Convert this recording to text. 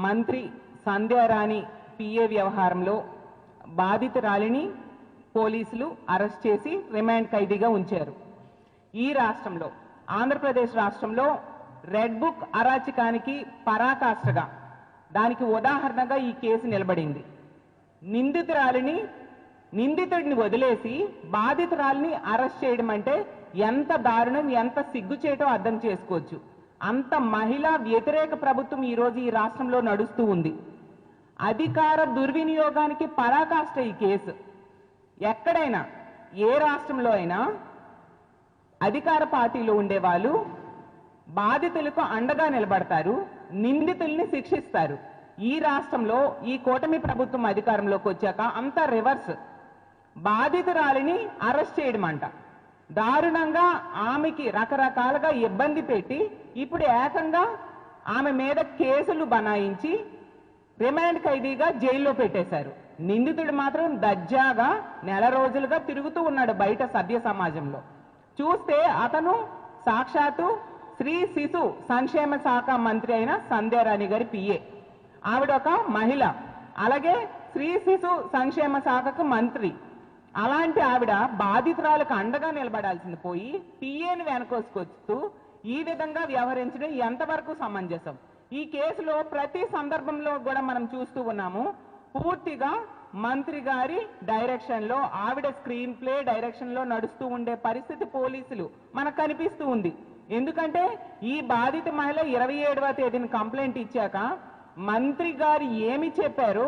మంత్రి సంధ్యారాణి పిఏ వ్యవహారంలో బాధితురాలిని పోలీసులు అరెస్ట్ చేసి రిమాండ్ ఖైదీగా ఉంచారు. ఈ రాష్ట్రంలో ఆంధ్రప్రదేశ్ రాష్ట్రంలో రెడ్ బుక్ అరాచకానికి పరాకాష్ఠగా దానికి ఉదాహరణగా ఈ కేసు నిలబడింది. నిందితుడిని వదిలేసి బాధితురాలిని అరెస్ట్ చేయడం అంటే ఎంత దారుణం, ఎంత సిగ్గుచేటో అర్థం చేసుకోవచ్చు. అంత మహిళా వ్యతిరేక ప్రభుత్వం ఈరోజు ఈ రాష్ట్రంలో నడుస్తూ ఉంది. అధికార దుర్వినియోగానికి పరాకాష్ఠ ఈ కేసు. ఎక్కడైనా ఏ రాష్ట్రంలో అయినా అధికార పార్టీలో ఉండేవాళ్ళు బాధితులకు అండగా నిలబడతారు, నిందితుల్ని శిక్షిస్తారు. ఈ రాష్ట్రంలో ఈ కూటమి ప్రభుత్వం అధికారంలోకి వచ్చాక అంతా రివర్స్. బాధితురాలిని అరెస్ట్ చేయడం అంట, దారుణంగా ఆమెకి రకరకాలుగా ఇబ్బంది పెట్టి ఇప్పుడు ఏకంగా ఆమె మీద కేసులు బనాయించి రిమాండ్ ఖైదీగా జైల్లో పెట్టేశారు. నిందితుడు మాత్రం దర్జాగా నెల రోజులుగా తిరుగుతూ ఉన్నాడు బయట సభ్య సమాజంలో. చూస్తే అతను సాక్షాత్తు స్త్రీ శిశు సంక్షేమ శాఖ మంత్రి అయిన సంధ్యారాణి గారి పిఏ. ఆవిడ ఒక మహిళ, అలాగే స్త్రీ శిశు సంక్షేమ శాఖకు మంత్రి. అలాంటి ఆవిడ బాధితురాలకు అండగా నిలబడాల్సింది పోయి పిఏని వెనకొసుకొస్తూ ఈ విధంగా వ్యవహరించడం ఎంతవరకు సమంజసం? ఈ కేసులో ప్రతి సందర్భంలో కూడా మనం చూస్తూ ఉన్నాము, పూర్తిగా మంత్రి గారి డైరెక్షన్ లో, ఆవిడ స్క్రీన్ ప్లే డైరెక్షన్ లో నడుస్తూ ఉండే పరిస్థితి పోలీసులు మనకు కనిపిస్తూ ఉంది. ఎందుకంటే ఈ బాధిత మహిళ 27వ తేదీన కంప్లైంట్ ఇచ్చాక మంత్రి గారు ఏమి చెప్పారో